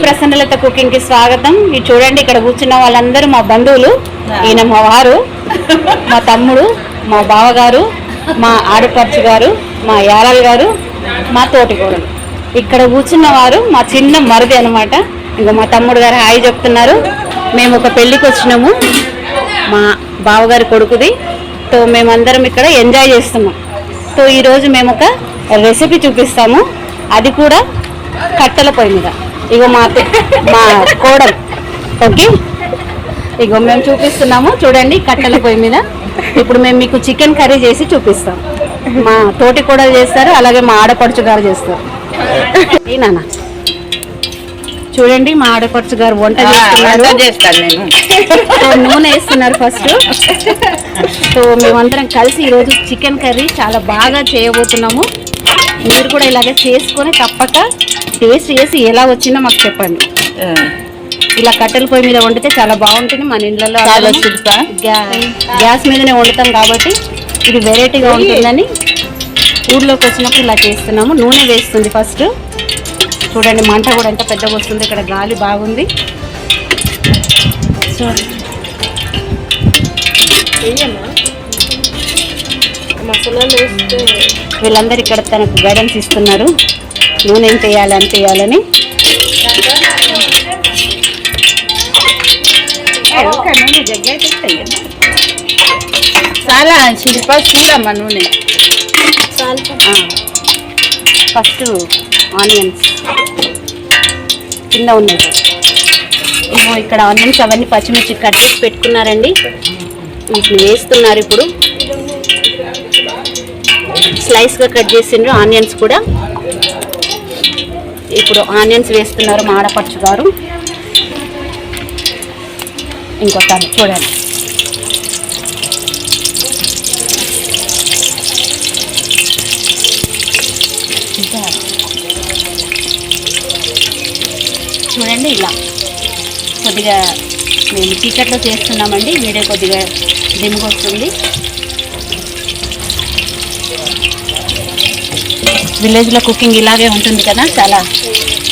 ప్రసన్నలత cooking కి స్వాగతం. ఇది చూడండి, ఇక్కడ కూర్చున్న వాళ్ళందరూ మా బంధువులు. ఈయన మా వారు, మా తమ్ముడు, మా బావగారు, మా ఆడపడుచు గారు, మా యారాలు గారు, మా తోటికోడలు. ఇక్కడ కూర్చున్న వారు మా చిన్న మరిది అనమాట. ఇంకా మా తమ్ముడు గారు హాయ్ చెప్తున్నారు. మేము ఒక పెళ్ళికి వచ్చినాము, మా బావగారి కొడుకుది. సో మేమందరం ఇక్కడ ఎంజాయ్ చేస్తున్నాం. సో ఈరోజు మేము ఒక రెసిపీ చూపిస్తాము, అది కూడా కట్టెల పొయ్యి మీద. ఇగో మా కోడలు. ఓకే, ఇగో మేము చూపిస్తున్నాము చూడండి కట్టెల పొయ్యి మీద. ఇప్పుడు మేము మీకు చికెన్ కర్రీ చేసి చూపిస్తాం. మా తోటి కోడలు చేస్తారు, అలాగే మా ఆడపడుచు గారు చేస్తారు. నాన్న చూడండి, మా ఆడపడుచు గారు వంట చేస్తున్నారు. నూనె వేస్తున్నారు ఫస్ట్. సో మేమందరం కలిసి ఈరోజు చికెన్ కర్రీ చాలా బాగా చేయబోతున్నాము. మీరు కూడా ఇలాగే చేసుకొని తప్పక టేస్ట్ చేసి ఎలా వచ్చిందో మాకు చెప్పండి. ఇలా కట్టెల పొయ్యి మీద వండితే చాలా బాగుంటుంది. మన ఇళ్ళలో గ్యాస్ మీదనే వండుతాం కాబట్టి ఇది వెరైటీగా ఉంటుందని ఊళ్ళోకి వచ్చినప్పుడు ఇలా చేస్తున్నాము. నూనె వేస్తుంది ఫస్ట్. చూడండి మంట కూడా ఎంత పెద్దగా వస్తుంది, ఇక్కడ గాలి బాగుంది. వీళ్ళందరూ ఇక్కడ తనకు గైడెన్స్ ఇస్తున్నారు, నూనె ఎంత వేయాలి అంత వేయాలని. చాలా చూడమ్మా నూనె. ఫస్ట్ ఆనియన్స్ కింద ఉన్నాయి. ఏమో ఇక్కడ ఆనియన్స్ అవన్నీ పచ్చిమిర్చి కట్ చేసి పెట్టుకున్నారండి, వీటిని వేస్తున్నారు. ఇప్పుడు స్లైస్గా కట్ చేసిండ్రు ఆనియన్స్ కూడా. ఇప్పుడు ఆనియన్స్ వేస్తున్నారు మా ఆడపడుచు గారు. ఇంకోసారి చూడండి. చూడండి ఇలా కొద్దిగా మేము చీకట్లో చేస్తున్నామండి, వీడియో కొద్దిగా డిమ్గా వస్తుంది. విలేజ్లో కుకింగ్ ఇలాగే ఉంటుంది కదా, చాలా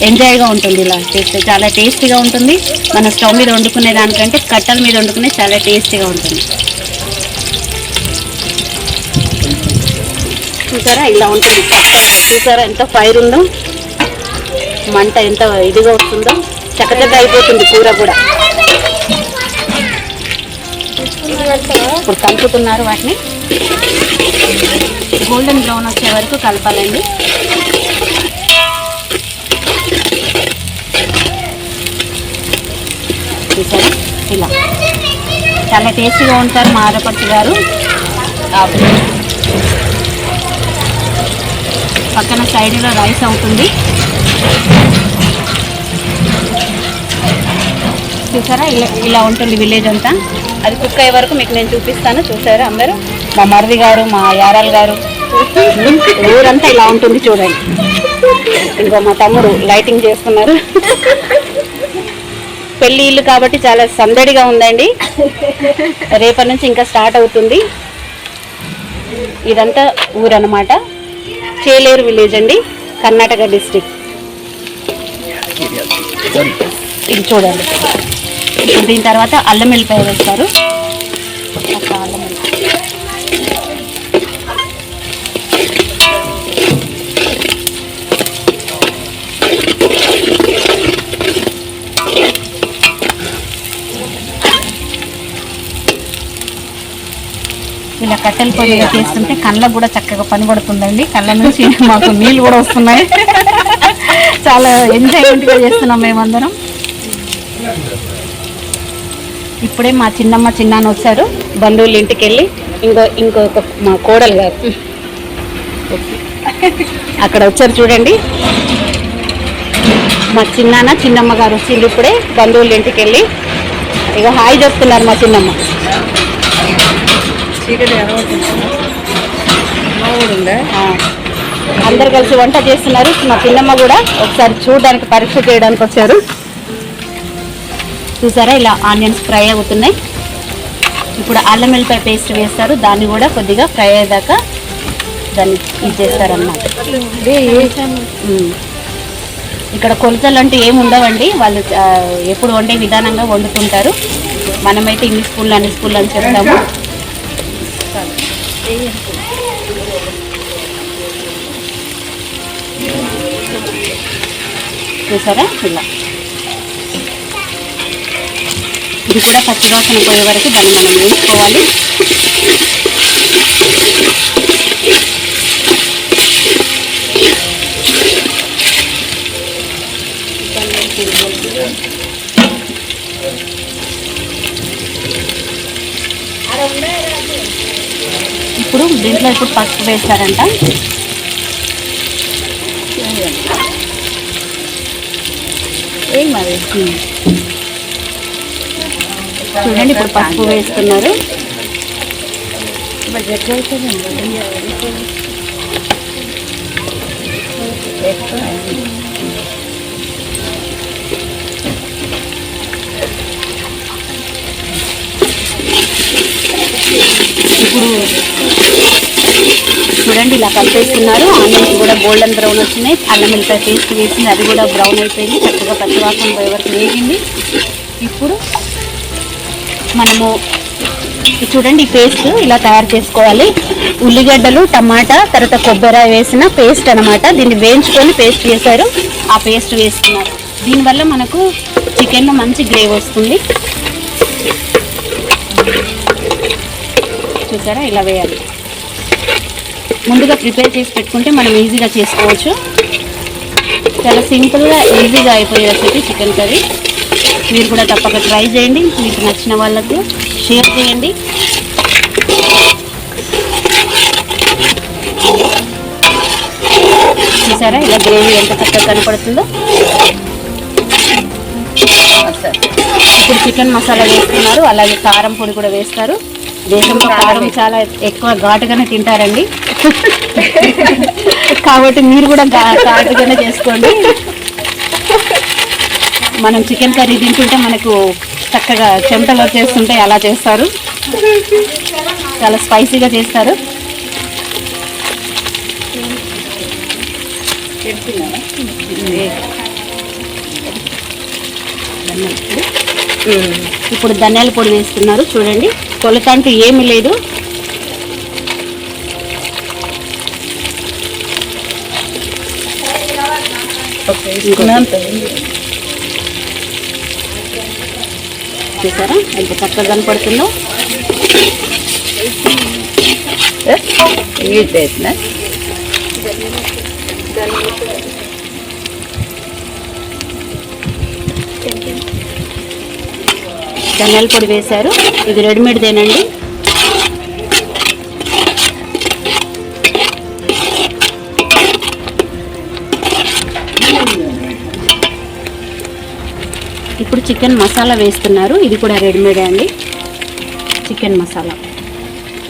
ఎంజాయ్గా ఉంటుంది. ఇలా చేస్తే చాలా టేస్టీగా ఉంటుంది. మన స్టవ్ మీద వండుకునే దానికంటే కట్టెల మీద వండుకునే చాలా టేస్టీగా ఉంటుంది. చూసారా ఇలా ఉంటుంది. చూసారా ఎంత ఫైర్ ఉందో, మంట ఎంత ఇదిగా వస్తుందో. చక్కచక్క అయిపోతుంది కూర కూడా. ఇప్పుడు కలుపుతున్నారు వాటిని. గోల్డెన్ బ్రౌన్ వచ్చే వరకు కలపాలండి. చూసారా ఇలా చాలా టేస్టీగా ఉంటారు మా ఆడపడుచు గారు. పక్కన సైడ్లో రైస్ అవుతుంది. చూసారా ఇలా ఉంటుంది విలేజ్ అంతా. అది కుక్ అయ్యే వరకు మీకు నేను చూపిస్తాను. చూసారా అందరూ, మా మరిది గారు, మా యారాలు గారు, ఊరంతా ఇలా ఉంటుంది చూడండి. ఇంకో మా తమ్ముడు లైటింగ్ చేస్తున్నారు. పెళ్లి ఇల్లు కాబట్టి చాలా సందడిగా ఉందండి. రేపటి నుంచి ఇంకా స్టార్ట్ అవుతుంది. ఇదంతా ఊరు అన్నమాట. చేలేరు విలేజ్ అండి, కర్ణాటక డిస్ట్రిక్ట్. ఇది చూడండి. దీని తర్వాత అల్లం వెల్లిపాయ వేస్తారు. అల్లం ఇలా కట్టెల పొయ్యిగా చేస్తుంటే కళ్ళకు కూడా చక్కగా పనిపడుతుందండి. కళ్ళ నుంచి మాకు నీళ్ళు కూడా వస్తున్నాయి. చాలా ఎంజాయ్మెంట్గా చేస్తున్నాం మేమందరం. ఇప్పుడే మా చిన్నమ్మ చిన్నాన్న వచ్చారు బంధువుల ఇంటికి వెళ్ళి. ఇంకొక మా కోడలు గారు అక్కడ వచ్చారు చూడండి. మా చిన్నాన్న చిన్నమ్మ గారు వచ్చింది ఇప్పుడే బంధువుల ఇంటికి వెళ్ళి. ఇక హాయ్ చెప్తున్నారు మా చిన్నమ్మ. అందరు కలిసి వంట చేస్తున్నారు. మా చిన్నమ్మ కూడా ఒకసారి చూడడానికి, పరీక్ష చేయడానికి వచ్చారు. చూసారా ఇలా ఆనియన్స్ ఫ్రై అవుతున్నాయి. ఇప్పుడు అల్లం వెల్లిపాయ పేస్ట్ వేస్తారు, దాన్ని కూడా కొద్దిగా ఫ్రై అయ్యేదాకా దాన్ని ఇది చేస్తారన్నమాట. ఇక్కడ కొలతలు అంటే ఏమి ఉండవండి, వాళ్ళు ఎప్పుడు వండే విధానంగా వండుతుంటారు. మనమైతే ఇన్ని స్పూన్లు అన్ని స్పూన్లు అని చెప్తాము. చూసారా ఇలా ఇది కూడా పచ్చివాసన పోయే వరకు దాన్ని మనం వేసుకోవాలి. ఇప్పుడు దీంట్లో ఇప్పుడు పసుపు వేస్తారంట. ఏం మరి చూడండి ఇప్పుడు పసుపు వేస్తున్నారు. ఇప్పుడు చూడండి ఇలా కలిపేస్తున్నారు. ఆనియన్స్ కూడా గోల్డెన్ బ్రౌన్ వచ్చినాయి. అల్లం వెల్లిపాయ పేస్ట్ వేసింది, అది కూడా బ్రౌన్ అయిపోయింది. చక్కగా పచ్చివాసన పోయే వరకు వేగింది. ఇప్పుడు మనము చూడండి ఈ పేస్ట్ ఇలా తయారు చేసుకోవాలి. ఉల్లిగడ్డలు, టమాటా, తర్వాత కొబ్బరి వేసిన పేస్ట్ అనమాట. దీన్ని వేయించుకొని పేస్ట్ చేశారు, ఆ పేస్ట్ వేస్తున్నారు. దీనివల్ల మనకు చికెన్లో మంచి గ్రేవీ వస్తుంది. చూసారా ఇలా వేయాలి. ముందుగా ప్రిపేర్ చేసి పెట్టుకుంటే మనం ఈజీగా చేసుకోవచ్చు. చాలా సింపుల్గా ఈజీగా అయిపోయే రెసిపీ చికెన్ కర్రీ. మీరు కూడా తప్పక ట్రై చేయండి. మీకు నచ్చిన వాళ్ళకు షేర్ చేయండి. చూసారా ఇలా గ్రేవీ ఎంత చక్కగా కనపడుతుందో. ఇప్పుడు చికెన్ మసాలా వేస్తున్నారు, అలాగే కారం పొడి కూడా వేస్తారు. దేశంలో కారం చాలా ఎక్కువ ఘాటుగానే తింటారండి, కాబట్టి మీరు కూడా ఘాటుగానే చేసుకోండి. మనం చికెన్ కర్రీ తింటుంటే మనకు చక్కగా చెమటలు వచ్చేస్తుంటే అలా చేస్తారు, చాలా స్పైసీగా చేస్తారు. ఇప్పుడు ధనియాల పొడి వేస్తున్నారు. చూడండి కొలత అంటూ ఏమీ లేదు. చూసారా ఎంత చక్కగా కనపడుతుందో. ధనియాల పొడి వేశారు, ఇది రెడీమేడ్దేనండి. ఇప్పుడు చికెన్ మసాలా వేస్తున్నారు, ఇది కూడా రెడీమేడే అండి. చికెన్ మసాలా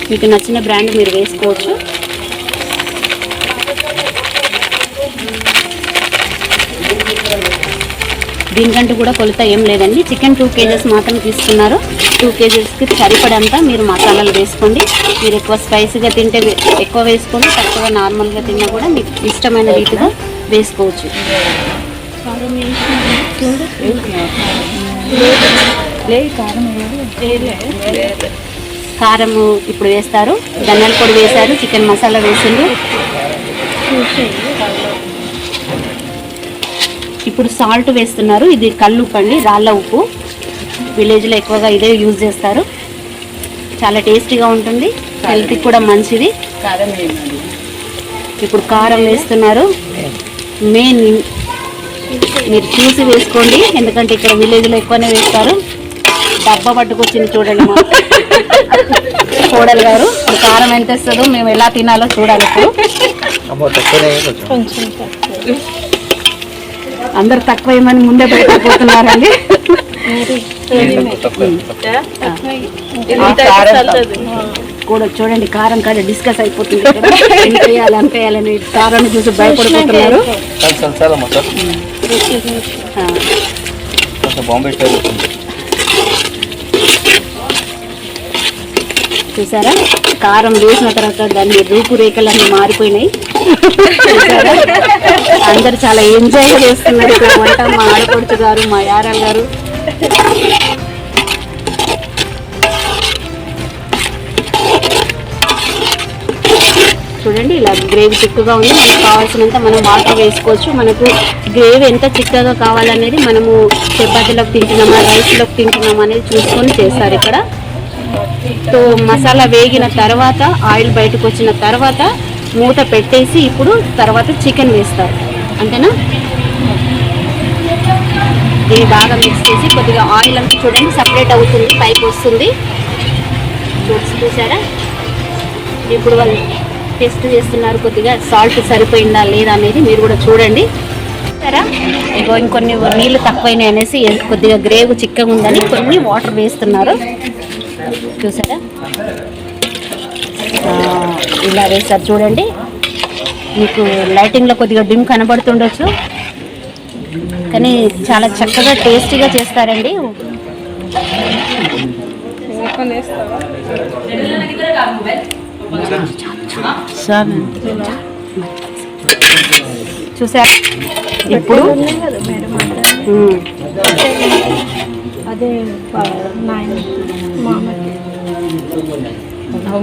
మీకు నచ్చిన బ్రాండ్ మీరు వేసుకోవచ్చు. దీనికంటూ కూడా కొలత ఏం లేదండి. చికెన్ 2 kgs మాత్రం తీసుకున్నారు. 2 kgsకి సరిపడంతా మీరు మసాలాలు వేసుకోండి. మీరు ఎక్కువ స్పైసీగా తింటే ఎక్కువ వేసుకోండి, తక్కువ నార్మల్గా తిన్నా కూడా మీకు ఇష్టమైన రీతిగా వేసుకోవచ్చు. కారం ఇప్పుడు వేస్తారు, ధనియాల పొడి వేశారు, చికెన్ మసాలా వేసింది. ఇప్పుడు సాల్ట్ వేస్తున్నారు, ఇది కల్లుప్పు అండి, రాళ్ళ ఉప్పు. విలేజ్లో ఎక్కువగా ఇదే యూజ్ చేస్తారు, చాలా టేస్టీగా ఉంటుంది, హెల్త్కి కూడా మంచిది. ఇప్పుడు కారం వేస్తున్నారు. మెయిన్ మీరు చూసి వేసుకోండి, ఎందుకంటే ఇక్కడ విలేజ్లో ఎక్కువనే వేస్తారు. డబ్బా పట్టుకొచ్చింది చూడండి మా కోడలు గారు. కారం ఎంత వస్తుందో మేము ఎలా తినాలో చూడాలి. ఇప్పుడు అందరు తక్కువ ఏమని ముందే పెట్టకపోతున్నారండి. కూడా చూడండి కారం కాదు డిస్కస్ అయిపోతుంది. ఎంత వేయాలి అంత వేయాలని కారాన్ని చూసి భయపడిపోతున్నారు. చూసారా కారం వేసిన తర్వాత దాని రూపురేఖలన్నీ మారిపోయినాయి. అందరు చాలా ఎంజాయ్ చేస్తున్నారు ఇక్కడ వంట. మా ఆడపడుచు గారు, మా యారాలు గారు. చూడండి ఇలా గ్రేవీ చిక్కగా ఉంది. మనకు కావాల్సినంత మనం వాటర్ వేసుకోవచ్చు. మనకు గ్రేవీ ఎంత చిక్కగా కావాలనేది మనము చపాతీలోకి తింటున్నామా, రైస్లోకి తింటున్నామా అనేది చూసుకొని చేస్తారు ఇక్కడ. సో మసాలా వేగిన తర్వాత, ఆయిల్ బయటకు వచ్చిన తర్వాత మూత పెట్టేసి ఇప్పుడు తర్వాత చికెన్ వేస్తారు. అంతేనా? దీన్ని బాగా మిక్స్ చేసి కొద్దిగా ఆయిల్ అంతా చూడండి సపరేట్ అవుతుంది, పైకి వస్తుంది. చూసారా? ఇప్పుడు వాళ్ళు టెస్ట్ చేస్తున్నారు కొద్దిగా సాల్ట్ సరిపోయిందా లేదా అనేది. మీరు కూడా చూడండి. సరే, ఇగో ఇంకొన్ని నీళ్ళు తక్కువైనాయి అనేసి కొద్దిగా గ్రేవీ చిక్కగా ఉందని కొన్ని వాటర్ వేస్తున్నారు. చూసారా? ఇలా వేస్తారు చూడండి. మీకు లైటింగ్లో కొద్దిగా డిమ్ కనబడుతుండొచ్చు, కానీ చాలా చక్కగా టేస్టీగా చేస్తారండి. చూసారా? ఇప్పుడు అదే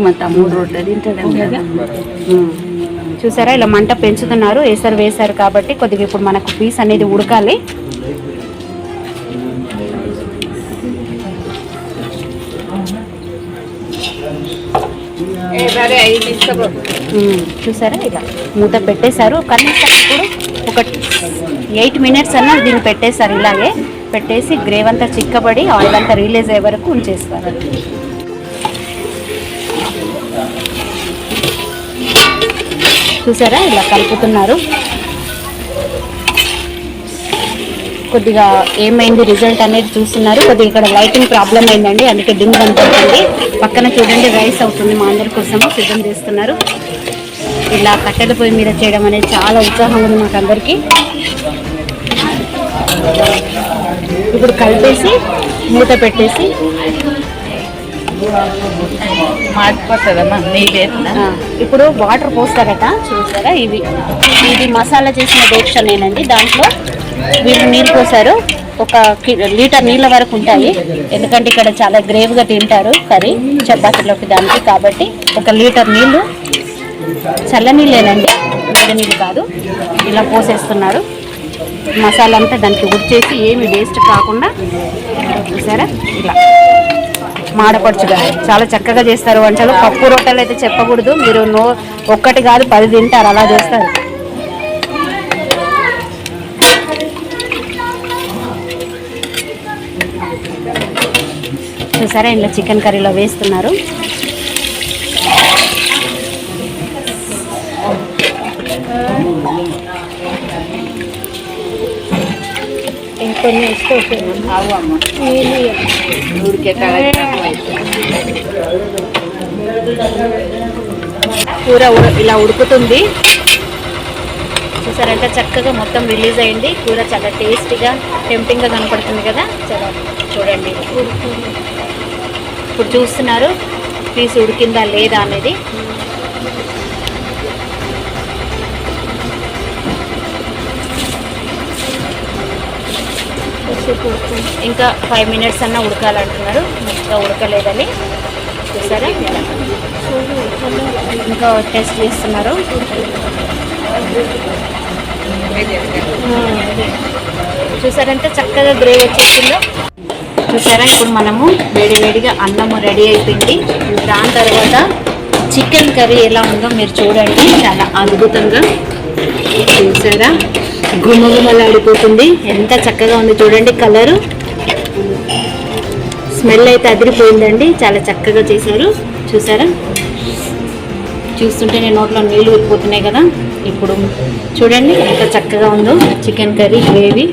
మా తమ్ముడు రొట్టె తింటాడండి కదా. చూసారా? ఇలా మంట పెంచుతున్నారు. వేసారు కాబట్టి కొద్దిగా ఇప్పుడు మనకు పీస్ అనేది ఉడకాలి. చూసారా? ఇలా మూత పెట్టేశారు. కనీసం ఇప్పుడు ఒక 8 minutes అన్నా దీన్ని పెట్టేశారు. ఇలాగే పెట్టేసి గ్రేవీ అంతా చిక్కబడి ఆయిల్ అంతా రిలీజ్ అయ్యే వరకు ఉంచేస్తారు. చూసారా? ఇలా కలుపుతున్నారు. కొద్దిగా ఏమైంది రిజల్ట్ అనేది చూస్తున్నారు. కొద్దిగా ఇక్కడ లైటింగ్ ప్రాబ్లం అయిందండి, అందుకే డిమ్ కనపడుతుంది. పక్కన చూడండి రైస్ అవుతుంది, మా అందరి కోసము సిద్ధం చేస్తున్నారు. ఇలా కట్టెల పొయ్యి మీద చేయడం అనేది చాలా ఉత్సాహం ఉంది మాకు అందరికీ. ఇప్పుడు కలిపేసి మూత పెట్టేసి ఇప్పుడు వాటర్ పోస్తారట. చూసారా? ఇది మసాలా చేసిన డేక్షనేనండి. దాంట్లో వీళ్ళు నీళ్ళు పోసారు. 1 లీటర్ నీళ్ళ వరకు ఉంటాయి, ఎందుకంటే ఇక్కడ చాలా గ్రేవ్గా తింటారు కర్రీ చపాతీలోకి దానికి. కాబట్టి 1 లీటర్ నీళ్ళు, చల్ల నీళ్ళేనండి, వేడి నీళ్ళు కాదు. ఇలా పోసేస్తున్నారు. మసాలా అంతా దానికి ఉడిచేసి ఏమి వేస్ట్ కాకుండా. చూసారా? ఇలా మాడపడుచుగా చాలా చక్కగా చేస్తారు వంటలు. పప్పు రొట్టెలు అయితే చెప్పకూడదు, మీరు 1 కాదు 10 తింటారు, అలా చేస్తారు. చూసారా? ఇలా చికెన్ కర్రీలో వేస్తున్నారు. ఇంకొన్ని ఇస్తే కూర ఇలా ఉడుకుతుంది. చూసారంటే చక్కగా మొత్తం రిలీజ్ అయింది. కూర చాలా టేస్టీగా టెంప్టింగ్గా కనపడుతుంది కదా. చాలా చూడండి. ఇప్పుడు చూస్తున్నారు పీస్ ఉడికిందా లేదా అనేది. ఇంకా 5 minutes అన్నా ఉడకాలంటున్నారు, ఇంకా ఉడకలేదని. చూసారా? ఇంకా టెస్ట్ చేస్తున్నారు. చూసారంటే చక్కగా గ్రేవీ వచ్చేసిందో. చూసారా? ఇప్పుడు మనము వేడివేడిగా అన్నము రెడీ అయిపోయింది. దాని తర్వాత చికెన్ కర్రీ ఎలా ఉందో మీరు చూడండి. చాలా అద్భుతంగా. చూసారా? గుమగుమలాడిపోతుంది. ఎంత చక్కగా ఉంది చూడండి. కలరు, స్మెల్ అయితే అదిరిపోయిందండి. చాలా చక్కగా చేశారు. చూసారా? చూస్తుంటే నేను నోట్లో నీళ్ళు ఊరిపోతున్నాయి కదా. ఇప్పుడు చూడండి ఎంత చక్కగా ఉందో చికెన్ కర్రీ గ్రేవీ.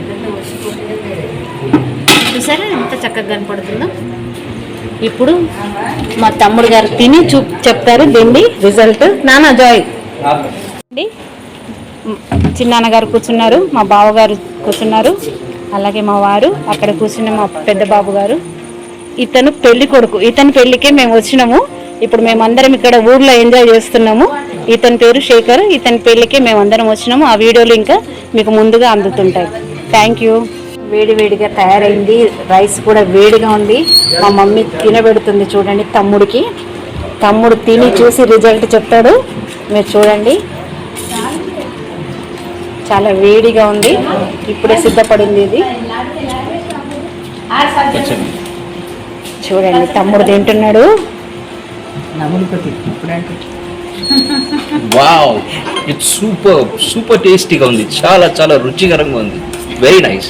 చూసారా ఎంత చక్కగా కనపడుతుందో. ఇప్పుడు మా తమ్ముడు గారు తిని చెప్తారు దీన్ని రిజల్ట్. నాన్న జాయ్ అండి. చిన్నాన్నగారు కూర్చున్నారు, మా బావగారు కూర్చున్నారు, అలాగే మా వారు అక్కడ కూర్చున్న మా పెద్ద బాబు గారు. ఇతను పెళ్లి కొడుకు. ఇతని పెళ్లికే మేము వచ్చినాము. ఇప్పుడు మేమందరం ఇక్కడ ఊర్లో ఎంజాయ్ చేస్తున్నాము. ఇతని పేరు శేఖర్. ఇతని పెళ్ళికి మేమందరం వచ్చినాము. ఆ వీడియోలు ఇంకా మీకు ముందుగా అందుతుంటాయి. Thank you. వేడి వేడిగా తయారైంది. రైస్ కూడా వేడిగా ఉంది. మా మమ్మీ తినబెడుతుంది చూడండి తమ్ముడికి. తమ్ముడు తిని చూసి రిజల్ట్ చెప్తాడు. మీరు చూడండి, చాలా వేడిగా ఉంది. ఇప్పుడే సిద్ధపడింది ఇది. చూడండి తమ్ముడు తింటున్నాడు. వావ్, ఇట్స్ సూపర్ టేస్టీగా ఉంది. చాలా చాలా రుచికరంగా ఉంది. Very nice.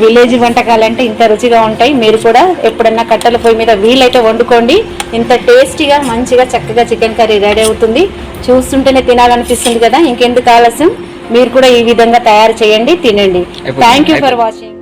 విలేజ్ వంటకాలంటే ఇంత రుచిగా ఉంటాయి. మీరు కూడా ఎప్పుడన్నా కట్టెల పొయ్యి మీద వీలైతే వండుకోండి. ఇంత టేస్టీగా మంచిగా చక్కగా చికెన్ కర్రీ రెడీ అవుతుంది. చూస్తుంటేనే తినాలనిపిస్తుంది కదా. ఇంకెందుకు ఆలస్యం, మీరు కూడా ఈ విధంగా తయారు చేయండి, తినండి. Thank you for watching.